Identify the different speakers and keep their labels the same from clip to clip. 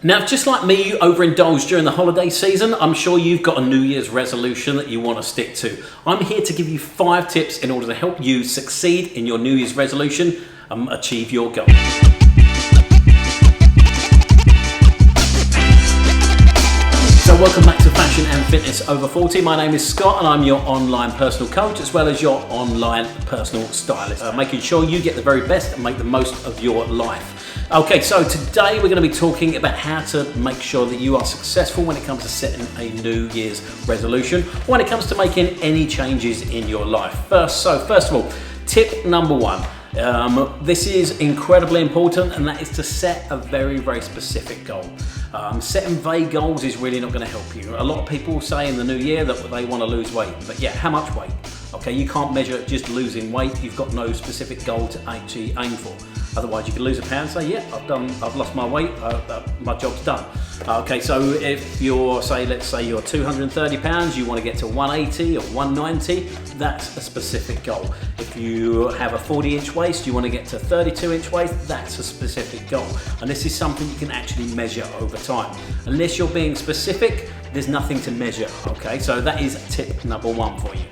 Speaker 1: Now, just like me, you overindulged during the holiday season, I'm sure you've got a New Year's resolution that you want to stick to. I'm here to give you 5 tips in order to help you succeed in your New Year's resolution and achieve your goal. So welcome back to Fashion and Fitness Over 40. My name is Scott and I'm your online personal coach as well as your online personal stylist, making sure you get the very best and make the most of your life. Okay, so today we're going to be talking about how to make sure that you are successful when it comes to setting a New Year's resolution, when it comes to making any changes in your life. First of all, tip number 1. This is incredibly important, and that is to set a very, very specific goal. Setting vague goals is really not going to help you. A lot of people say in the new year that they want to lose weight, but yeah, how much weight? Okay, you can't measure just losing weight. You've got no specific goal to actually aim for. Otherwise, you can lose a pound and say, yeah, I've lost my weight, my job's done. Okay, so if you're, let's say you're 230 pounds, you want to get to 180 or 190, that's a specific goal. If you have a 40-inch waist, you want to get to 32-inch waist, that's a specific goal. And this is something you can actually measure over time. Unless you're being specific, there's nothing to measure, okay? So that is tip number 1 for you.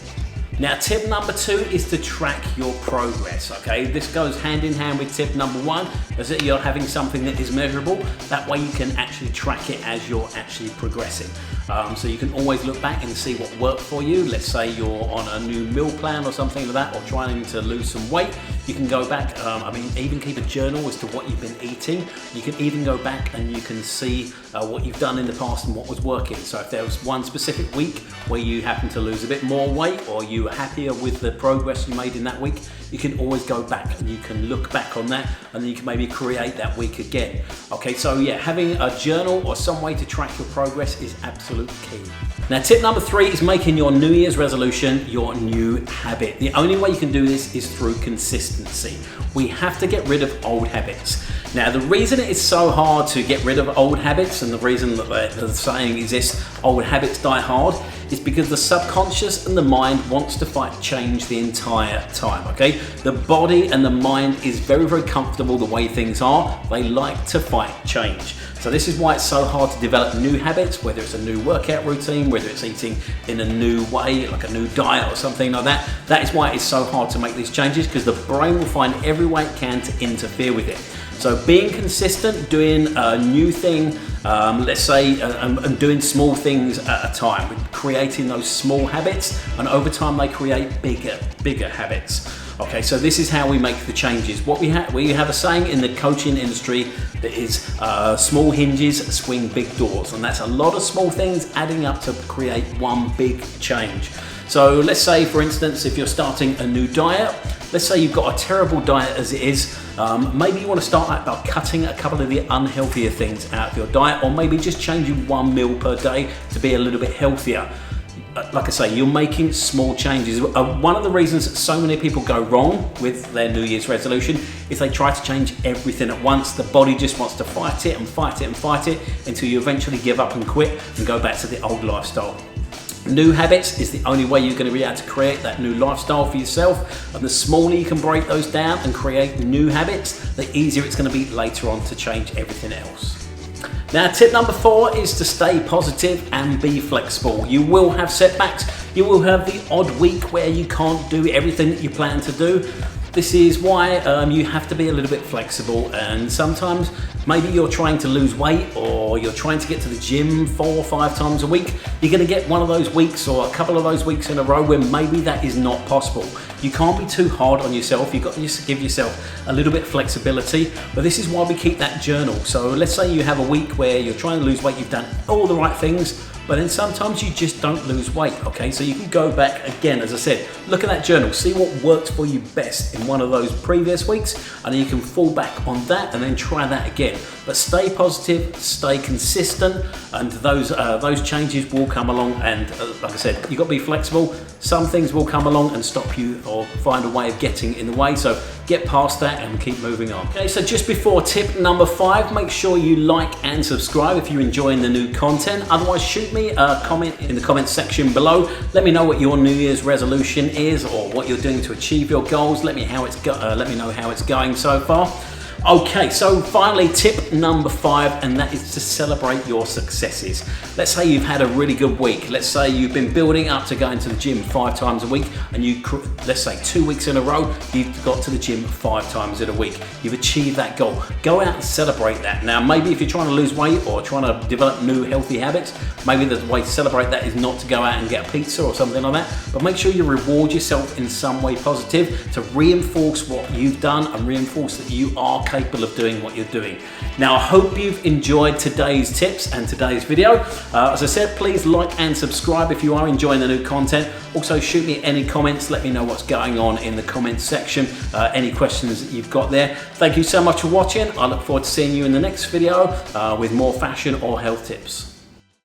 Speaker 1: Now, tip number 2 is to track your progress, okay? This goes hand in hand with tip number 1, is that you're having something that is measurable. That way you can actually track it as you're actually progressing. So you can always look back and see what worked for you. Let's say you're on a new meal plan or something like that, or trying to lose some weight. You can go back, even keep a journal as to what you've been eating. You can even go back and you can see what you've done in the past and what was working. So if there was one specific week where you happen to lose a bit more weight, or you were happier with the progress you made in that week, you can always go back and you can look back on that, and then you can maybe create that week again. Okay, so yeah, having a journal or some way to track your progress is absolutely key. Now, tip number 3 is making your New Year's resolution your new habit. The only way you can do this is through consistency. We have to get rid of old habits. Now, the reason it is so hard to get rid of old habits, and the reason that the saying is this, old habits die hard, is because the subconscious and the mind wants to fight change the entire time, okay? The body and the mind is very, very comfortable the way things are. They like to fight change. So this is why it's so hard to develop new habits, whether it's a new workout routine, whether it's eating in a new way, like a new diet or something like that. That is why it's so hard to make these changes, because the brain will find every way it can to interfere with it. So being consistent, doing a new thing, let's say, and doing small things at a time, creating those small habits, and over time they create bigger habits. Okay, so this is how we make the changes. We have a saying in the coaching industry that is small hinges swing big doors, and that's a lot of small things adding up to create one big change. So let's say, for instance, if you're starting a new diet, let's say you've got a terrible diet as it is, maybe you want to start out by cutting a couple of the unhealthier things out of your diet, or maybe just changing one meal per day to be a little bit healthier. Like I say, you're making small changes. One of the reasons that so many people go wrong with their New Year's resolution is they try to change everything at once. The body just wants to fight it and fight it and fight it until you eventually give up and quit and go back to the old lifestyle. New habits is the only way you're going to be able to create that new lifestyle for yourself, and the smaller you can break those down and create new habits, the easier it's going to be later on to change everything else. Now, tip number 4 is to stay positive and be flexible. You will have setbacks. You will have the odd week where you can't do everything that you plan to do. This is why you have to be a little bit flexible, and sometimes maybe you're trying to lose weight, or you're trying to get to the gym 4 or 5 times a week. You're going to get one of those weeks or a couple of those weeks in a row where maybe that is not possible. You can't be too hard on yourself. You've got to just give yourself a little bit of flexibility, but this is why we keep that journal. So let's say you have a week where you're trying to lose weight, you've done all the right things, but then sometimes you just don't lose weight, okay? So you can go back again, as I said, look at that journal, see what worked for you best in one of those previous weeks, and then you can fall back on that and then try that again. But stay positive, stay consistent, and those changes will come along. And like I said, you've got to be flexible. Some things will come along and stop you or find a way of getting in the way. So get past that and keep moving on. Okay, so just before tip number 5, make sure you like and subscribe if you're enjoying the new content. Otherwise, shoot me a comment in the comment section below. Let me know what your New Year's resolution is, or what you're doing to achieve your goals. Let me know how it's going so far. Okay, so finally tip number 5, and that is to celebrate your successes. Let's say you've had a really good week. Let's say you've been building up to going to the gym 5 times a week, and let's say 2 weeks in a row, you've got to the gym 5 times in a week. You've achieved that goal. Go out and celebrate that. Now, maybe if you're trying to lose weight or trying to develop new healthy habits, maybe the way to celebrate that is not to go out and get a pizza or something like that, but make sure you reward yourself in some way positive to reinforce what you've done and reinforce that you are capable of doing what you're doing. Now, I hope you've enjoyed today's tips and today's video. As I said, please like and subscribe if you are enjoying the new content. Also, shoot me any comments. Let me know what's going on in the comments section. Any questions that you've got there. Thank you so much for watching. I look forward to seeing you in the next video with more fashion or health tips.